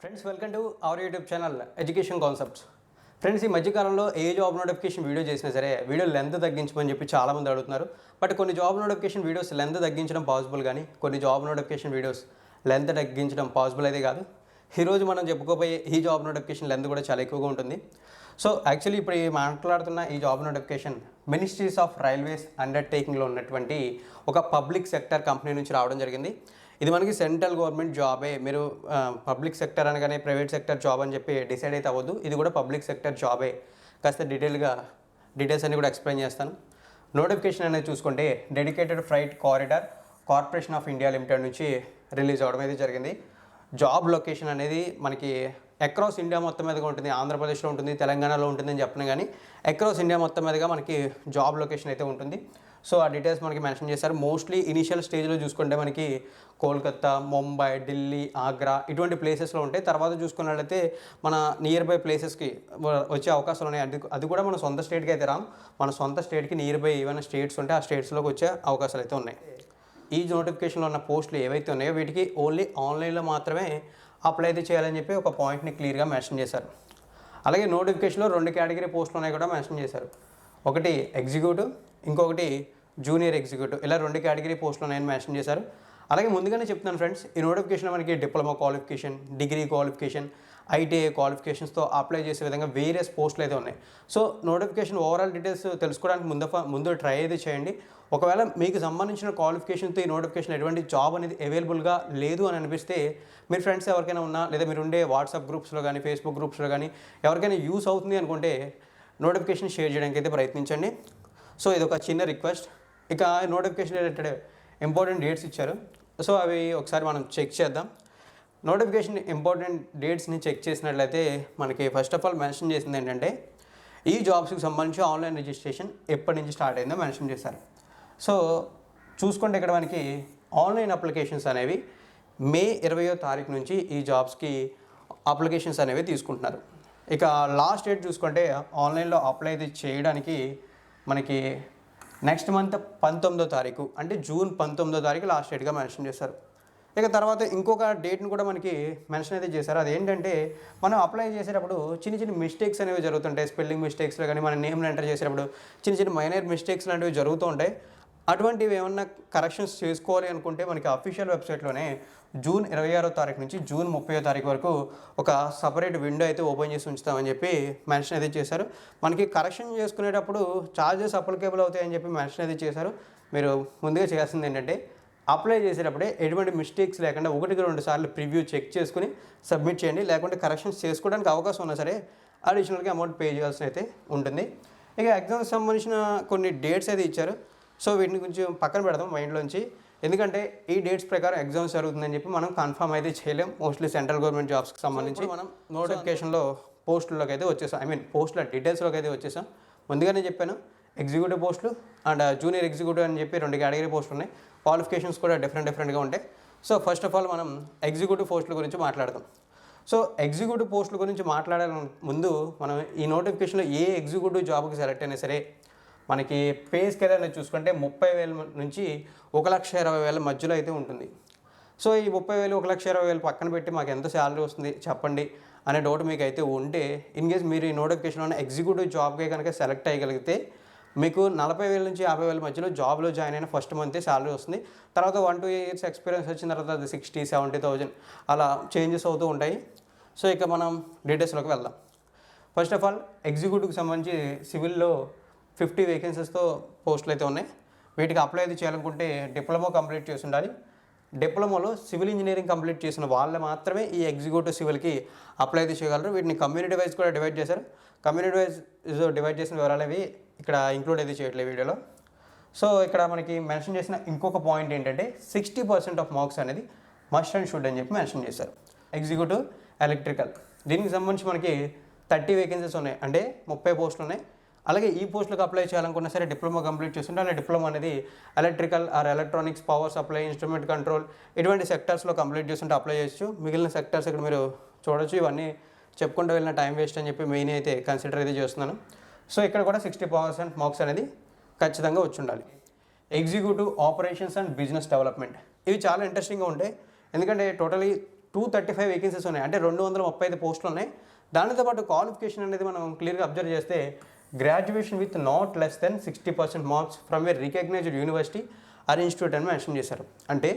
Friends welcome to our YouTube channel education concepts. Friends, ఈ మధ్యకాలంలో ఏ job notification video చేసినా సరే వీడియో లెంత్ తగ్గించమని చెప్పి చాలామంది అడుగుతున్నారు. బట్ కొన్ని జాబ్ నోటిఫికేషన్ వీడియోస్ లెంత్ తగ్గించడం పాసిబుల్, కానీ కొన్ని జాబ్ నోటిఫికేషన్ వీడియోస్ లెంత్ తగ్గించడం పాసిబుల్ అయితే కాదు. ఈరోజు మనం చెప్పుకోబోయే ఈ జాబ్ నోటిఫికేషన్ లెంత్ కూడా చాలా ఎక్కువగా ఉంటుంది. సో యాక్చువల్లీ ఇప్పుడు మాట్లాడుతున్న ఈ job notification ministries of railways అండర్టేకింగ్లో ఉన్నటువంటి ఒక పబ్లిక్ సెక్టర్ కంపెనీ నుంచి రావడం జరిగింది. ఇది మనకి సెంట్రల్ గవర్నమెంట్ జాబే. మీరు పబ్లిక్ సెక్టర్ అనగానే ప్రైవేట్ సెక్టర్ జాబ్ అని చెప్పి డిసైడ్ అయితే అవ్వద్దు. ఇది కూడా పబ్లిక్ సెక్టర్ జాబే. కాస్త డీటెయిల్స్ అన్ని కూడా ఎక్స్ప్లెయిన్ చేస్తాను. నోటిఫికేషన్ అనేది చూసుకుంటే dedicated freight corridor corporation of India limited నుంచి రిలీజ్ అవ్వడం అయితే జరిగింది. జాబ్ లొకేషన్ అనేది మనకి అక్రాస్ ఇండియా మొత్తం మీదగా ఉంటుంది. ఆంధ్రప్రదేశ్లో ఉంటుంది, తెలంగాణలో ఉంటుందని చెప్పిన కానీ అక్రాస్ ఇండియా మొత్తం మీదగా మనకి జాబ్ లొకేషన్ అయితే ఉంటుంది. సో ఆ డీటెయిల్స్ మనకి మెన్షన్ చేశారు. మోస్ట్లీ ఇనీషియల్ స్టేజ్లో చూసుకుంటే మనకి కోల్కతా, ముంబై, ఢిల్లీ, ఆగ్రా ఇటువంటి ప్లేసెస్లో ఉంటాయి. తర్వాత చూసుకున్నట్లయితే మన నియర్ బై ప్లేసెస్కి వచ్చే అవకాశాలు ఉన్నాయి. అది కూడా మన సొంత స్టేట్కి అయితే రాం. మన సొంత స్టేట్కి నియర్ బై ఏమైనా స్టేట్స్ ఉంటే ఆ స్టేట్స్లోకి వచ్చే అవకాశాలు అయితే ఉన్నాయి. ఈ నోటిఫికేషన్లో ఉన్న పోస్టులు ఏవైతే ఉన్నాయో వీటికి ఓన్లీ ఆన్లైన్లో మాత్రమే అప్లై అయితే చేయాలని చెప్పి ఒక పాయింట్ని క్లియర్గా మెన్షన్ చేశారు. అలాగే నోటిఫికేషన్లో 2 కేటగిరీ పోస్టులు ఉన్నాయి కూడా మెన్షన్ చేశారు. ఒకటి ఎగ్జిక్యూటివ్, ఇంకొకటి జూనియర్ ఎగ్జిక్యూటివ్. ఇలా 2 కేటగిరీ పోస్టులు ఉన్నాయని మెన్షన్ చేశారు. అలాగే ముందుగానే చెప్తున్నాను ఫ్రెండ్స్, ఈ నోటిఫికేషన్ మనకి diploma qualification, degree qualification, ITI క్వాలిఫికేషన్స్తో అప్లై చేసే విధంగా వేరియస్ పోస్టులు అయితే ఉన్నాయి. సో నోటిఫికేషన్ ఓవరాల్ డీటెయిల్స్ తెలుసుకోవడానికి ముందు ట్రై అయితే చేయండి. ఒకవేళ మీకు సంబంధించిన క్వాలిఫికేషన్తో ఈ నోటిఫికేషన్ ఎటువంటి జాబ్ అనేది అవైలబుల్గా లేదు అని అనిపిస్తే మీరు ఫ్రెండ్స్ ఎవరికైనా ఉన్నా, లేదా మీరు ఉండే వాట్సాప్ గ్రూప్స్లో కానీ ఫేస్బుక్ గ్రూప్స్లో కానీ ఎవరికైనా యూస్ అవుతుంది అనుకుంటే నోటిఫికేషన్ షేర్ చేయడానికి అయితే ప్రయత్నించండి. సో ఇది ఒక చిన్న రిక్వెస్ట్. ఇక నోటిఫికేషన్ రిలేటెడ్ ఇంపార్టెంట్ డేట్స్ ఇచ్చారు. సో అవి ఒకసారి మనం చెక్ చేద్దాం. నోటిఫికేషన్ ఇంపార్టెంట్ డేట్స్ని చెక్ చేసినట్లయితే మనకి ఫస్ట్ ఆఫ్ ఆల్ మెన్షన్ చేసింది ఏంటంటే ఈ జాబ్స్కి సంబంధించి ఆన్లైన్ రిజిస్ట్రేషన్ ఎప్పటి నుంచి స్టార్ట్ అయిందో మెన్షన్ చేశారు. సో చూసుకుంటే ఇక్కడ మనకి ఆన్లైన్ అప్లికేషన్స్ అనేవి మే 20వ తారీఖు నుంచి ఈ జాబ్స్కి అప్లికేషన్స్ అనేవి తీసుకుంటున్నారు. ఇక లాస్ట్ డేట్ చూసుకుంటే ఆన్లైన్లో అప్లై చేయడానికి మనకి నెక్స్ట్ మంత్ 19వ తారీఖు అంటే జూన్ 19వ తారీఖు లాస్ట్ డేట్గా మెన్షన్ చేశారు. ఇక తర్వాత ఇంకొక డేట్ని కూడా మనకి మెన్షన్ అయితే చేశారు. అదేంటంటే మనం అప్లై చేసేటప్పుడు చిన్న మిస్టేక్స్ అనేవి జరుగుతుంటాయి. స్పెల్లింగ్ మిస్టేక్స్లో కానీ మన నేమ్ని ఎంటర్ చేసేటప్పుడు చిన్న మైనర్ మిస్టేక్స్ లాంటివి జరుగుతూ ఉంటాయి. అటువంటివి ఏమన్నా కరెక్షన్స్ చేసుకోవాలి అనుకుంటే మనకి అఫీషియల్ వెబ్సైట్లోనే జూన్ 26వ తారీఖు నుంచి జూన్ 30వ తారీఖు వరకు ఒక సపరేట్ విండో అయితే ఓపెన్ చేసి ఉంచుతామని చెప్పి మెన్షన్ అయితే చేశారు. మనకి కరెక్షన్ చేసుకునేటప్పుడు ఛార్జెస్ అప్లికేబుల్ అవుతాయని చెప్పి మెన్షన్ అయితే చేశారు. మీరు ముందుగా చేయాల్సింది ఏంటంటే అప్లై చేసేటప్పుడే ఎటువంటి మిస్టేక్స్ లేకుండా 1-2 సార్లు ప్రివ్యూ చెక్ చేసుకుని సబ్మిట్ చేయండి. లేకుంటే కరెక్షన్స్ చేసుకోవడానికి అవకాశం ఉన్నా సరే అడిషనల్గా అమౌంట్ పే చేయాల్సి అయితే ఉంటుంది. ఇక ఎగ్జామ్కి సంబంధించిన కొన్ని డేట్స్ అయితే ఇచ్చారు. సో వీటిని కొంచెం పక్కన పెడదాం మైండ్లోంచి. ఎందుకంటే ఈ డేట్స్ ప్రకారం ఎగ్జామ్స్ జరుగుతుందని చెప్పి మనం కన్ఫర్మ్ అయితే చేయలేం. మోస్ట్లీ సెంట్రల్ గవర్నమెంట్ జాబ్స్కి సంబంధించి మనం నోటిఫికేషన్లో పోస్టుల్లోకి అయితే వచ్చేసాం. పోస్టుల డీటెయిల్స్లోకి అయితే వచ్చేసాం. ముందుగానే చెప్పాను, ఎగ్జిక్యూటివ్ పోస్టులు అండ్ జూనియర్ ఎగ్జిక్యూటివ్ అని చెప్పి 2 కేటగిరీ పోస్టులు ఉన్నాయి. క్వాలిఫికేషన్స్ కూడా డిఫరెంట్గా ఉంటాయి. సో ఫస్ట్ ఆఫ్ ఆల్ మనం ఎగ్జిక్యూటివ్ పోస్టుల గురించి మాట్లాడదాం. సో ఎగ్జిక్యూటివ్ పోస్టుల గురించి మాట్లాడే ముందు మనం ఈ నోటిఫికేషన్లో ఏ ఎగ్జిక్యూటివ్ జాబ్కి సెలెక్ట్ అయినా సరే మనకి పే స్కేల్ అనేది చూసుకుంటే 30,000 నుంచి 1,20,000 మధ్యలో అయితే ఉంటుంది. సో ఈ 30,000, 1,20,000 పక్కన పెట్టి మాకు ఎంత శాలరీ వస్తుంది చెప్పండి అనే డౌట్ మీకు అయితే ఉంటే, ఇన్ కేస్ మీరు ఈ నోటిఫికేషన్లో ఎగ్జిక్యూటివ్ జాబ్కే కనుక సెలెక్ట్ అయ్యగలిగితే మీకు 40,000 నుంచి 50,000 మధ్యలో జాబ్లో జాయిన్ అయిన ఫస్ట్ మంతే శాలరీ వస్తుంది. తర్వాత 1-2 ఇయర్స్ ఎక్స్పీరియన్స్ వచ్చిన తర్వాత అది 60,000-70,000 అలా చేంజెస్ అవుతూ ఉంటాయి. సో ఇక మనం డీటెయిల్స్లోకి వెళ్దాం. ఫస్ట్ ఆఫ్ ఆల్ ఎగ్జిక్యూటివ్కి సంబంధించి సివిల్లో 50 వేకెన్సీస్తో పోస్టులు అయితే ఉన్నాయి. వీటికి అప్లై అయితే చేయాలనుకుంటే డిప్లొమా కంప్లీట్ చేసి ఉండాలి. డిప్లొమాలో సివిల్ ఇంజనీరింగ్ కంప్లీట్ చేసిన వాళ్ళు మాత్రమే ఈ ఎగ్జిక్యూటివ్ సివిల్కి అప్లై అయితే చేయగలరు. వీటిని కమ్యూనిటీ వైజ్ కూడా డివైడ్ చేశారు. కమ్యూనిటీ వైజ్ డివైడ్ చేసిన వివరాలు అవి ఇక్కడ ఇంక్లూడ్ అయితే చేయట్లేదు వీడియోలో. సో ఇక్కడ మనకి మెన్షన్ చేసిన ఇంకొక పాయింట్ ఏంటంటే 60% ఆఫ్ మార్క్స్ అనేది మస్ట్ అండ్ షుడ్ అని చెప్పి మెన్షన్ చేశారు. ఎగ్జిక్యూటివ్ ఎలక్ట్రికల్ దీనికి సంబంధించి మనకి 30 వేకెన్సీస్ ఉన్నాయి, అంటే 30 పోస్టులు ఉన్నాయి. అలాగే ఈ పోస్టులకు అప్లై చేయాలనుకున్నా సరే డిప్లొమా కంప్లీట్ చేస్తుంటే, అలాగే డిప్లొమా అనేది electrical or electronics, power supply, instrument control ఇటువంటి సెక్టర్స్లో కంప్లీట్ చేస్తుంటే అప్లై చేయొచ్చు. మిగిలిన సెక్టర్స్ ఇక్కడ మీరు చూడొచ్చు. ఇవన్నీ చెప్పుకుంటూ వెళ్ళిన టైం వేస్ట్ అని చెప్పి మెయిన్ అయితే కన్సిడర్ అయితే చేస్తున్నాను. సో ఇక్కడ కూడా 60% మార్క్స్ అనేది ఖచ్చితంగా వచ్చి ఉండాలి. Executive operations and business development ఇవి చాలా ఇంట్రెస్టింగ్గా ఉంటాయి. ఎందుకంటే టోటలీ 235 వేకెన్సీస్ ఉన్నాయి, అంటే 235 పోస్టులు ఉన్నాయి. దానితో పాటు క్వాలిఫికేషన్ అనేది మనం క్లియర్గా అబ్జర్వ్ చేస్తే graduation with not less than 60% marks from a recognised university or institute అని మెన్షన్ చేశారు. అంటే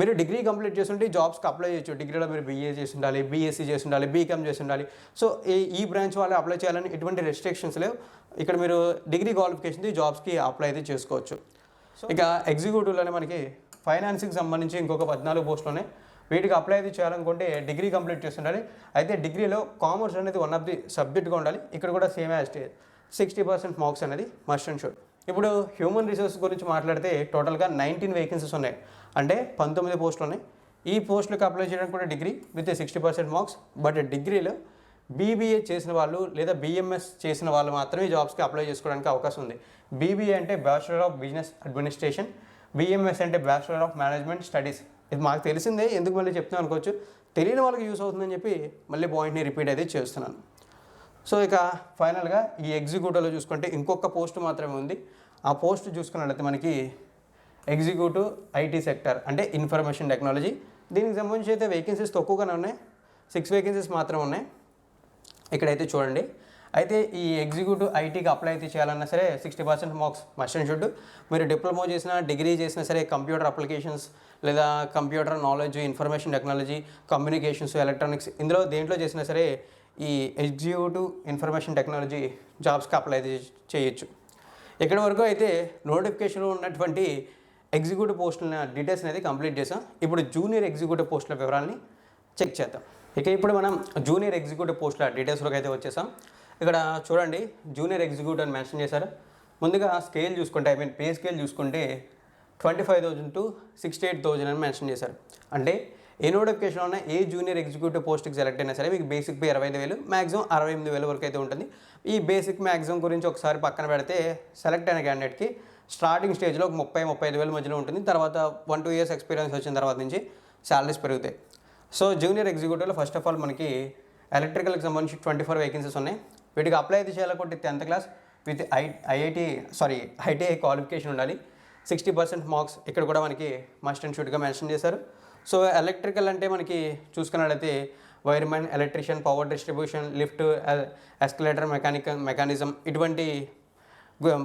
మీరు డిగ్రీ కంప్లీట్ చేస్తుంటే జాబ్స్కి అప్లై చేయొచ్చు. డిగ్రీలో మీరు బీఏ చేసి ఉండాలి, బీఎస్సీ చేసి ఉండాలి, బీకామ్ చేసి ఉండాలి. సో ఈ బ్రాంచ్ వాళ్ళు అప్లై చేయాలని ఎటువంటి రెస్ట్రిక్షన్స్ లేవు. ఇక్కడ మీరు డిగ్రీ క్వాలిఫికేషన్ జాబ్స్కి అప్లై అయితే చేసుకోవచ్చు. సో ఇక ఎగ్జిక్యూటివ్లోనే మనకి ఫైనాన్స్కి సంబంధించి ఇంకొక 14 పోస్టులు ఉన్నాయి. వీటికి అప్లై అయితే చేయాలనుకుంటే డిగ్రీ కంప్లీట్ చేసి ఉండాలి. అయితే డిగ్రీలో కామర్స్ అనేది వన్ ఆఫ్ ది సబ్జెక్ట్గా ఉండాలి. ఇక్కడ కూడా సేమ్ యాజ్ 60% మార్క్స్ అనేది మస్ట్ అండ్ షుడ్. ఇప్పుడు హ్యూమన్ రిసోర్స్ గురించి మాట్లాడితే టోటల్గా 19 వేకెన్సీస్ ఉన్నాయి, అంటే 19 పోస్టులు ఉన్నాయి. ఈ పోస్టులకు అప్లై చేయడానికి కూడా డిగ్రీ విత్ 60% మార్క్స్. బట్ డిగ్రీలో బీబీఏ చేసిన వాళ్ళు లేదా బీఎంఎస్ చేసిన వాళ్ళు మాత్రమే జాబ్స్కి అప్లై చేసుకోవడానికి అవకాశం ఉంది. బీబీఏ అంటే bachelor of business administration, BMS అంటే బ్యాచులర్ ఆఫ్ మేనేజ్మెంట్ స్టడీస్. ఇది మాకు తెలిసిందే, ఎందుకు మళ్ళీ చెప్తున్నాను అనుకోవచ్చు. తెలియని వాళ్ళకి యూస్ అవుతుందని చెప్పి మళ్ళీ పాయింట్ని రిపీట్ అయితే చేస్తున్నాను. సో ఇక ఫైనల్గా ఈ ఎగ్జిక్యూటివ్లో చూసుకుంటే ఇంకొక పోస్ట్ మాత్రమే ఉంది. ఆ పోస్ట్ చూసుకున్నట్లయితే మనకి ఎగ్జిక్యూటివ్ ఐటీ సెక్టర్ అంటే ఇన్ఫర్మేషన్ టెక్నాలజీ. దీనికి సంబంధించి అయితే వేకెన్సీస్ తక్కువగానే ఉన్నాయి, 6 వేకెన్సీస్ మాత్రమే ఉన్నాయి ఇక్కడైతే చూడండి. అయితే ఈ ఎగ్జిక్యూటివ్ ఐటీకి అప్లై అయితే చేయాలన్నా సరే 60% మార్క్స్ మస్ట్ అండ్ షుడ్. మీరు డిప్లొమా చేసినా, డిగ్రీ చేసినా సరే కంప్యూటర్ అప్లికేషన్స్ లేదా computer knowledge, information technology, communications, electronics, ఇందులో దేంట్లో చేసినా సరే ఈ ఎగ్జిక్యూటివ్ ఇన్ఫర్మేషన్ టెక్నాలజీ జాబ్స్కి అప్లై చేయొచ్చు. ఇక్కడి వరకు అయితే నోటిఫికేషన్లో ఉన్నటువంటి ఎగ్జిక్యూటివ్ పోస్టుల డీటెయిల్స్ అనేది కంప్లీట్ చేసాం. ఇప్పుడు జూనియర్ ఎగ్జిక్యూటివ్ పోస్టుల వివరాలని చెక్ చేద్దాం. ఇప్పుడు మనం జూనియర్ ఎగ్జిక్యూటివ్ పోస్టుల డీటెయిల్స్లోకి అయితే వచ్చేసాం. ఇక్కడ చూడండి, జూనియర్ ఎగ్జిక్యూటివ్ అని మెన్షన్ చేశారు. ముందుగా స్కేల్ చూసుకుంటే, పే స్కేల్ చూసుకుంటే 25,000 to 68,000 అని మెన్షన్ చేశారు. అంటే ఏ నోటిఫికేషన్లో ఉన్న ఏ జూనియర్ ఎగ్జిక్యూటివ్ పోస్ట్కి సెలెక్ట్ అయినా సరే మీకు బేసిక్ పే 25,000, మ్యాక్సిమం 68,000 వరకు అయితే ఉంటుంది. ఈ బేసిక్ మ్యాక్సిమం గురించి ఒకసారి పక్కన పెడితే సెలెక్ట్ అయిన క్యాండిడేట్కి స్టార్టింగ్ స్టేజ్లో ఒక 30-35,000 మధ్యలో ఉంటుంది. తర్వాత 1-2 years ఎక్స్పీరియన్స్ వచ్చిన తర్వాత నుంచి శాలరీస్ పెరుగుతాయి. సో జూనియర్ ఎగ్జిక్యూటివ్లో ఫస్ట్ ఆఫ్ ఆల్ మనకి ఎలక్ట్రికల్కి సంబంధించి 24 వేకెన్సీస్ ఉన్నాయి. వీటికి అప్లై అయితే చేయాలనుకుంటే 10th class with ITI qualification ఉండాలి. 60% మార్క్స్ ఇక్కడ కూడా మనకి మస్ట్ అండ్ షుడ్గా మెన్షన్ చేశారు. సో ఎలక్ట్రికల్ అంటే మనకి చూసుకున్నట్లయితే wiremen, electrician, power distribution, lift, escalator, mechanism ఇటువంటి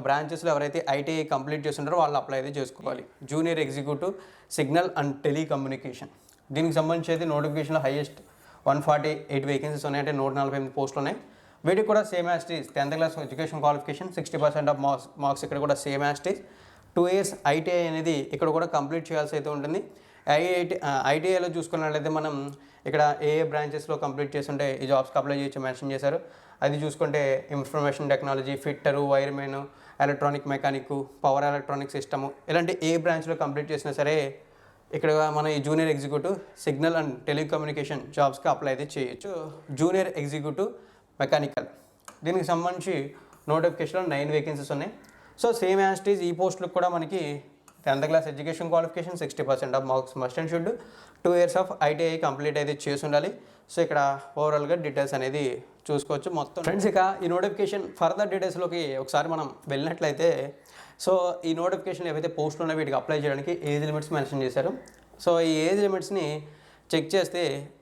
బ్రాంచెస్లో ఎవరైతే ఐటీఐ కంప్లీట్ చేస్తుంటారో వాళ్ళు అప్లై అయితే చేసుకోవాలి. Junior executive signal and telecommunication, దీనికి సంబంధించి అయితే నోటిఫికేషన్లో హైయెస్ట్ 148 వేకెన్సీస్ ఉన్నాయి, అంటే 148 పోస్టులు ఉన్నాయి. వీటికి కూడా same as these 10th class education qualification, 60% of marks ఇక్కడ కూడా same as these. 2 years ITI అనేది ఇక్కడ కూడా కంప్లీట్ చేయాల్సి అయితే ఉంటుంది. ఐటీఐలో చూసుకున్నట్లయితే మనం ఇక్కడ ఏ బ్రాంచెస్లో కంప్లీట్ చేస్తుంటే ఈ జాబ్స్కి అప్లై చేయొచ్చు మెన్షన్ చేశారు. అది చూసుకుంటే information technology, fitter, wiremen, electronic mechanic, power electronic system, ఇలాంటి ఏ బ్రాంచ్లో కంప్లీట్ చేసినా సరే ఇక్కడ మన ఈ junior executive signal and telecommunication జాబ్స్కి అప్లై అయితే చేయొచ్చు. జూనియర్ ఎగ్జిక్యూటివ్ మెకానికల్, దీనికి సంబంధించి నోటిఫికేషన్లో 9 వేకెన్సీస్ ఉన్నాయి. సో సేమ్ యాజ్ టీజ్ ఈ పోస్టులకు కూడా మనకి 10th class education qualification, 60% of marks must and should, 2 years of ITI complete అయితే చేసి ఉండాలి. సో ఇక్కడ ఓవరాల్గా డీటెయిల్స్ అనేది చూసుకోవచ్చు మొత్తం. ఫ్రెండ్స్ ఇక ఈ నోటిఫికేషన్ ఫర్దర్ డీటెయిల్స్లోకి ఒకసారి మనం వెళ్ళినట్లయితే, సో ఈ నోటిఫికేషన్ ఏవైతే పోస్టులు ఉన్నాయో వీటికి అప్లై చేయడానికి ఏజ్ లిమిట్స్ మెన్షన్ చేశారు. సో ఈ ఏజ్ లిమిట్స్ని చెక్ చేస్తే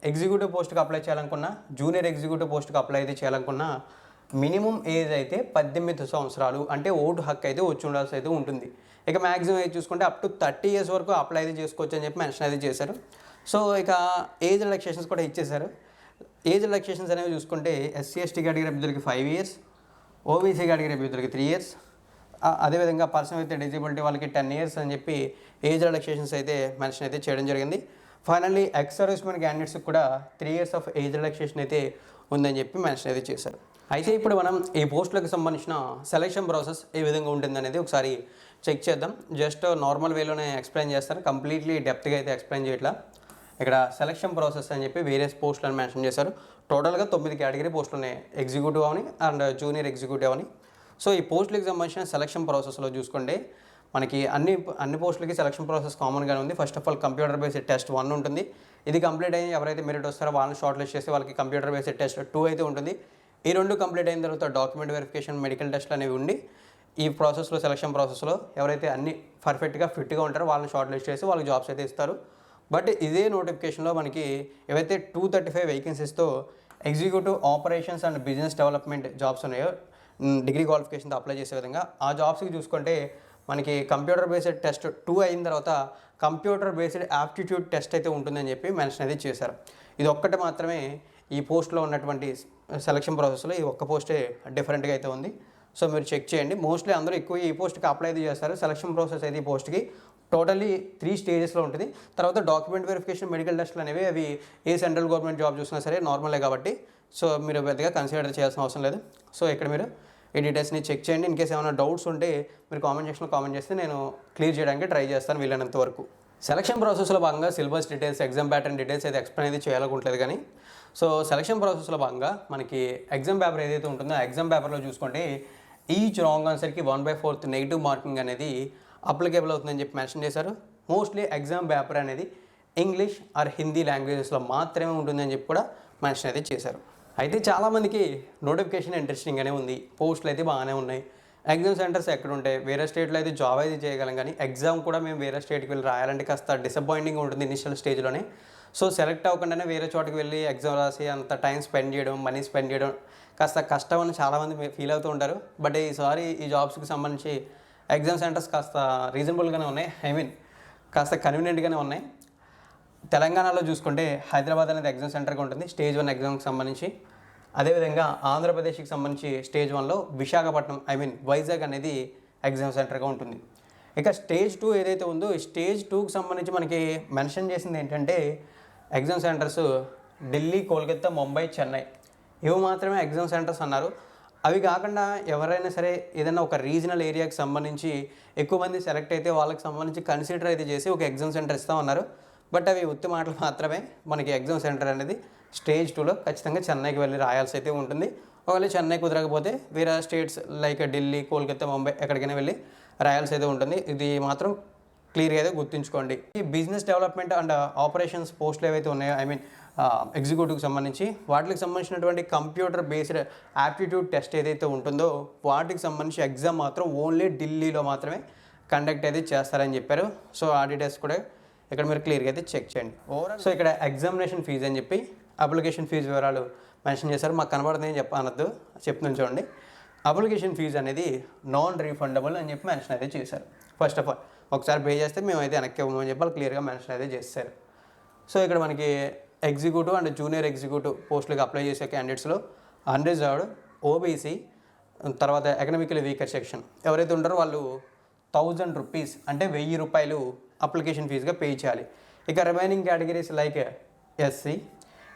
ఎగ్జిక్యూటివ్ పోస్ట్కి అప్లై చేయాలనుకున్నా, జూనియర్ ఎగ్జిక్యూటివ్ పోస్ట్కి అప్లై అయితే చేయాలనుకున్నా మినిమం ఏజ్ అయితే 18 సంవత్సరాలు, అంటే ఓటు హక్కు అయితే వచ్చి ఉండాల్సి అయితే ఉంటుంది. ఇక మ్యాక్సిమం ఏజ్ చూసుకుంటే అప్ టు 30 years వరకు అప్లై అయితే చేసుకోవచ్చు అని చెప్పి మెన్షన్ అయితే చేశారు. సో ఇక ఏజ్ రిలాక్సేషన్స్ కూడా ఇచ్చేశారు. ఏజ్ రిలాక్సేషన్స్ అనేవి చూసుకుంటే SC/ST కేటగిరీ అభ్యర్థులకి 5 years, OBC కేటగిరీ అభ్యర్థులకి 3 years, అదేవిధంగా పర్సన్ విత్ డిజేబిలిటీ వాళ్ళకి 10 years అని చెప్పి ఏజ్ రిలాక్సేషన్స్ అయితే మెన్షన్ అయితే చేయడం జరిగింది. ఫైనల్లీ ఎక్స్ సర్వీస్మెన్ క్యాండిడేట్స్కి కూడా 3 years ఆఫ్ ఏజ్ రిలాక్సేషన్ అయితే ఉందని చెప్పి మెన్షన్ అయితే చేశారు. అయితే ఇప్పుడు మనం ఈ పోస్టులకు సంబంధించిన సెలక్షన్ ప్రాసెస్ ఏ విధంగా ఉంటుంది అనేది ఒకసారి చెక్ చేద్దాం. జస్ట్ నార్మల్ వేలోనే ఎక్స్ప్లెయిన్ చేస్తాను, కంప్లీట్లీ డెప్త్గా అయితే ఎక్స్ప్లెయిన్ చేయట్లా. ఇక్కడ సెలక్షన్ ప్రాసెస్ అని చెప్పి వేరియస్ పోస్టులను మెన్షన్ చేశారు. టోటల్గా 9 కేటగిరీ పోస్టులు ఉన్నాయి, ఎగ్జిక్యూటివ్ అని అండ్ జూనియర్ ఎగ్జిక్యూటివ్ అని. సో ఈ పోస్టులకు సంబంధించిన సెలక్షన్ ప్రాసెస్లో చూసుకుంటే మనకి అన్ని పోస్టులకి సెలక్షన్ ప్రాసెస్ కామన్గానే ఉంది. First of all computer based test 1 ఉంటుంది. ఇది కంప్లీట్ అయ్యి ఎవరైతే మెరిట్ వస్తారో వాళ్ళని షార్ట్ లిస్ట్ చేసి వాళ్ళకి కంప్యూటర్ బేస్డ్ టెస్ట్ 2 అయితే ఉంటుంది. ఈ 2 కంప్లీట్ అయిన తర్వాత డాక్యుమెంట్ వెరిఫికేషన్, మెడికల్ టెస్ట్లు అనేవి ఉండి ఈ ప్రాసెస్లో సెలక్షన్ ప్రాసెస్లో ఎవరైతే అన్ని పర్ఫెక్ట్గా ఫిట్గా ఉంటారో వాళ్ళని షార్ట్ లిస్ట్ చేసి వాళ్ళకి జాబ్స్ అయితే ఇస్తారు. బట్ ఇదే నోటిఫికేషన్లో మనకి ఏవైతే 235 వేకెన్సీస్తో executive operations and business development jobs ఉన్నాయో డిగ్రీ క్వాలిఫికేషన్తో అప్లై చేసే విధంగా ఆ జాబ్స్కి చూసుకుంటే మనకి కంప్యూటర్ బేస్డ్ టెస్ట్ 2 అయిన తర్వాత కంప్యూటర్ బేస్డ్ యాప్టిట్యూడ్ టెస్ట్ అయితే ఉంటుందని చెప్పి మెన్షన్ అయితే చేశారు. ఇది ఒక్కటి మాత్రమే ఈ పోస్ట్లో ఉన్నటువంటి సెలక్షన్ ప్రాసెస్లో ఈ ఒక్క పోస్టే డిఫరెంట్గా అయితే ఉంది. సో మీరు చెక్ చేయండి. మోస్ట్లీ అందరూ ఎక్కువ ఈ పోస్ట్కి అప్లై అయితే చేస్తారు. సెలక్షన్ ప్రాసెస్ అయితే ఈ పోస్ట్కి టోటల్లీ 3 స్టేజెస్లో ఉంటుంది. తర్వాత డాక్యుమెంట్ వెరిఫికేషన్, మెడికల్ టెస్ట్లు అనేవి అవి ఏ సెంట్రల్ గవర్నమెంట్ జాబ్ చూసినా సరే నార్మలే కాబట్టి సో మీరు పెద్దగా కన్సిడర్ చేయాల్సిన అవసరం లేదు. సో ఇక్కడ మీరు ఈ డీటెయిల్స్ని చెక్ చేయండి. ఇన్ కేసు ఏమైనా డౌట్స్ ఉంటే మీరు కామెంట్ సెక్షన్లో కామెంట్ చేస్తే నేను క్లియర్ చేయడానికి ట్రై చేస్తాను వీలైనంత వరకు. సెలక్షన్ ప్రాసెస్లో భాగంగా syllabus details, exam pattern details అయితే ఎక్స్ప్లెయిన్ అయితే చేయాలనుకుంటలేదు. కానీ సో సెలక్షన్ ప్రాసెస్లో భాగంగా మనకి ఎగ్జామ్ పేపర్ ఏదైతే ఉంటుందో ఆ ఎగ్జామ్ పేపర్లో చూసుకుంటే ఈచ్ రాంగ్ ఆన్సర్కి 1/4 నెగిటివ్ మార్కింగ్ అనేది అప్లికేబుల్ అవుతుందని చెప్పి మెన్షన్ చేశారు. మోస్ట్లీ ఎగ్జామ్ పేపర్ అనేది ఇంగ్లీష్ ఆర్ హిందీ లాంగ్వేజెస్లో మాత్రమే ఉంటుందని చెప్పి కూడా మెన్షన్ అయితే చేశారు. అయితే చాలామందికి నోటిఫికేషన్ ఇంట్రెస్టింగ్గానే ఉంది, పోస్టులు అయితే బాగానే ఉన్నాయి, ఎగ్జామ్ సెంటర్స్ ఎక్కడ ఉంటాయి, వేరే స్టేట్లో అయితే జాబ్ అయితే చేయగలం, కానీ ఎగ్జామ్ కూడా మేము వేరే స్టేట్కి వెళ్ళి రాయాలంటే కాస్త డిసప్పాయింటింగ్ ఉంటుంది ఇనిషియల్ స్టేజ్లోనే. సో సెలెక్ట్ అవ్వకుండానే వేరే చోటుకి వెళ్ళి ఎగ్జామ్ రాసి అంత టైం స్పెండ్ చేయడం, మనీ స్పెండ్ చేయడం కాస్త కష్టం అని చాలామంది ఫీల్ అవుతూ ఉంటారు. బట్ ఈసారి ఈ జాబ్స్కి సంబంధించి ఎగ్జామ్ సెంటర్స్ కాస్త రీజనబుల్గానే ఉన్నాయి, కాస్త కన్వీనియంట్గానే ఉన్నాయి. తెలంగాణలో చూసుకుంటే హైదరాబాద్ అనేది ఎగ్జామ్ సెంటర్గా ఉంటుంది స్టేజ్ 1 ఎగ్జామ్కి సంబంధించి. అదేవిధంగా ఆంధ్రప్రదేశ్కి సంబంధించి స్టేజ్ 1లో విశాఖపట్నం వైజాగ్ అనేది ఎగ్జామ్ సెంటర్గా ఉంటుంది. ఇక స్టేజ్ 2 ఏదైతే ఉందో ఈ స్టేజ్ 2కి సంబంధించి మనకి మెన్షన్ చేసింది ఏంటంటే ఎగ్జామ్ సెంటర్స్ ఢిల్లీ, కోల్కతా, ముంబై, చెన్నై ఇవి మాత్రమే ఎగ్జామ్ సెంటర్స్ అన్నారు. అవి కాకుండా ఎవరైనా సరే ఏదైనా ఒక రీజనల్ ఏరియాకి సంబంధించి ఎక్కువ మంది సెలెక్ట్ అయితే వాళ్ళకి సంబంధించి కన్సిడర్ అయితే చేసి ఒక ఎగ్జామ్ సెంటర్ ఇస్తామన్నారు. బట్ అవి ఉత్తి మాటలు మాత్రమే. మనకి ఎగ్జామ్ సెంటర్ అనేది స్టేజ్ 2లో ఖచ్చితంగా చెన్నైకి వెళ్ళి రాయాల్సి అయితే ఉంటుంది. ఒకవేళ చెన్నై కుదరకపోతే వేరే స్టేట్స్ లైక్ ఢిల్లీ, కోల్కతా, ముంబై ఎక్కడికైనా వెళ్ళి రాయాల్సి అయితే ఉంటుంది. ఇది మాత్రం క్లియర్గా అయితే గుర్తుంచుకోండి. ఈ బిజినెస్ డెవలప్మెంట్ అండ్ ఆపరేషన్స్ పోస్టులు ఏవైతే ఉన్నాయో ఎగ్జిక్యూటివ్కి సంబంధించి వాటికి సంబంధించినటువంటి కంప్యూటర్ బేస్డ్ యాప్టిట్యూడ్ టెస్ట్ ఏదైతే ఉంటుందో వాటికి సంబంధించి ఎగ్జామ్ మాత్రం ఓన్లీ ఢిల్లీలో మాత్రమే కండక్ట్ అయితే చేస్తారని చెప్పారు. సో ఆ డీటెయిల్స్ కూడా ఇక్కడ మీరు క్లియర్గా అయితే చెక్ చేయండి. ఓవరాల్ సో ఇక్కడ ఎగ్జామినేషన్ ఫీజు అని చెప్పి అప్లికేషన్ ఫీజు వివరాలు మెన్షన్ చేశారు. మాకు కనబడుతుంది చెప్పనద్దు, చెప్తున్నాను చూడండి. అప్లికేషన్ ఫీజు అనేది నాన్ రీఫండబుల్ అని చెప్పి మెన్షన్ అయితే చేశారు. ఫస్ట్ ఆఫ్ ఆల్ ఒకసారి పే చేస్తే మేమైతే వెనక్కి ఇవ్వమని చెప్పి వాళ్ళు క్లియర్గా మెన్షన్ అయితే చేస్తారు. సో ఇక్కడ మనకి ఎగ్జిక్యూటివ్ అండ్ జూనియర్ ఎగ్జిక్యూటివ్ పోస్టులకు అప్లై చేసే క్యాండిడేట్స్లో అన్రిజర్వ్డ్, ఓబీసీ, తర్వాత ఎకనామికలీ వీకర్ సెక్షన్ ఎవరైతే ఉంటారో వాళ్ళు 1000 రూపీస్ అంటే 1000 రూపాయలు అప్లికేషన్ ఫీజుగా పే చేయాలి. ఇక remaining categories like SC,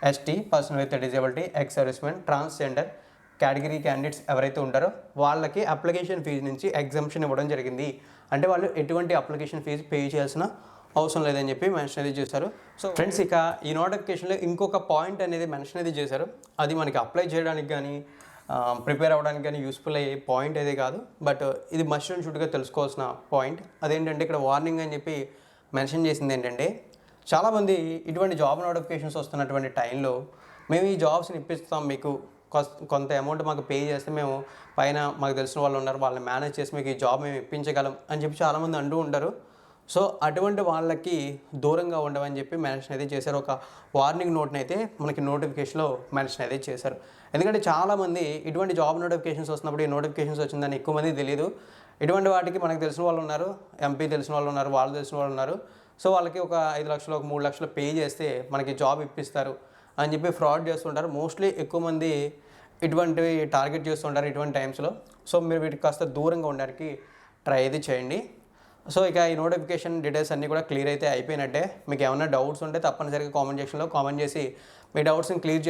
ST, person with disability, ex servicemen, transgender category candidates ఎవరైతే ఉంటారో వాళ్ళకి అప్లికేషన్ ఫీజు నుంచి ఎగ్జంప్షన్ ఇవ్వడం జరిగింది. అంటే వాళ్ళు ఎటువంటి అప్లికేషన్ ఫీజు పే చేయాల్సిన అవసరం లేదని చెప్పి మెన్షన్ అయితే చేశారు. సో ఫ్రెండ్స్ ఇక ఈ నోటిఫికేషన్లో ఇంకొక పాయింట్ అనేది మెన్షన్ అయితే చేశారు. అది మనకి అప్లై చేయడానికి కానీ ప్రిపేర్ అవ్వడానికి కానీ యూస్ఫుల్ అయ్యే పాయింట్ అయితే కాదు, బట్ ఇది మస్ట్ అండ్ షుడ్గా తెలుసుకోవాల్సిన పాయింట్. అదేంటంటే ఇక్కడ వార్నింగ్ అని చెప్పి మెన్షన్ చేసింది ఏంటంటే చాలామంది ఇటువంటి జాబ్ నోటిఫికేషన్స్ వస్తున్నటువంటి టైంలో మేము ఈ జాబ్స్ని ఇప్పిస్తాం, మీకు కొంత అమౌంట్ మాకు పే చేస్తే మేము పైన మాకు తెలిసిన వాళ్ళు ఉన్నారు వాళ్ళని మేనేజ్ చేసి మీకు ఈ జాబ్ మేము ఇప్పించగలం అని చెప్పి చాలామంది అంటూ ఉంటారు. సో అటువంటి వాళ్ళకి దూరంగా ఉండవని చెప్పి మెన్షన్ అయితే చేశారు. ఒక వార్నింగ్ నోట్ని అయితే మనకి నోటిఫికేషన్లో మెన్షన్ అయితే చేశారు. ఎందుకంటే చాలామంది ఇటువంటి జాబ్ నోటిఫికేషన్స్ వస్తున్నప్పుడు ఈ నోటిఫికేషన్స్ వచ్చిందని ఎక్కువ మంది తెలియదు. ఇటువంటి వాటికి మనకు తెలిసిన వాళ్ళు ఉన్నారు, ఎంపీ తెలిసిన వాళ్ళు ఉన్నారు, వాళ్ళు తెలిసిన వాళ్ళు ఉన్నారు. సో వాళ్ళకి ఒక 5 లక్షలు, ఒక 3 లక్షలు పే చేస్తే మనకి జాబ్ ఇప్పిస్తారు అని చెప్పి ఫ్రాడ్ చేస్తుంటారు. మోస్ట్లీ ఎక్కువ మంది ఇటువంటివి టార్గెట్ చేస్తుంటారు ఇటువంటి టైమ్స్లో. సో మీరు వీటికి కాస్త దూరంగా ఉండడానికి ట్రై అయితే చేయండి. సో ఇక ఈ నోటిఫికేషన్ డీటెయిల్స్ అన్నీ కూడా క్లియర్ అయితే అయిపోయినట్టే. మీకు ఏమైనా డౌట్స్ ఉంటే తప్పనిసరిగా కామెంట్ సెక్షన్లో కామెంట్ చేసి మీ డౌట్స్ని క్లియర్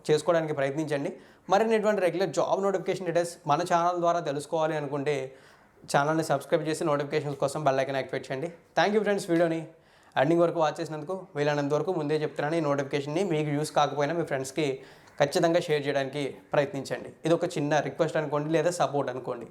చేసుకోవడానికి ప్రయత్నించండి. మరిన్ని ఇటువంటి రెగ్యులర్ జాబ్ నోటిఫికేషన్ డీటెయిల్స్ మన ఛానల్ ద్వారా తెలుసుకోవాలి అనుకుంటే ఛానల్ని సబ్స్క్రైబ్ చేసి నోటిఫికేషన్స్ కోసం బెల్ ఐకాన్ యాక్టివేట్ చేయండి. థ్యాంక్ యూ ఫ్రెండ్స్, వీడియోని ఎండింగ్ వరకు వాచ్ చేసినందుకు. వీలైనంత వరకు ముందే చెప్తున్నాను, ఈ నోటిఫికేషన్ని మీకు యూస్ కాకపోయినా మీ ఫ్రెండ్స్కి ఖచ్చితంగా షేర్ చేయడానికి ప్రయత్నించండి. ఇది ఒక చిన్న రిక్వెస్ట్ అనుకోండి లేదా సపోర్ట్ అనుకోండి.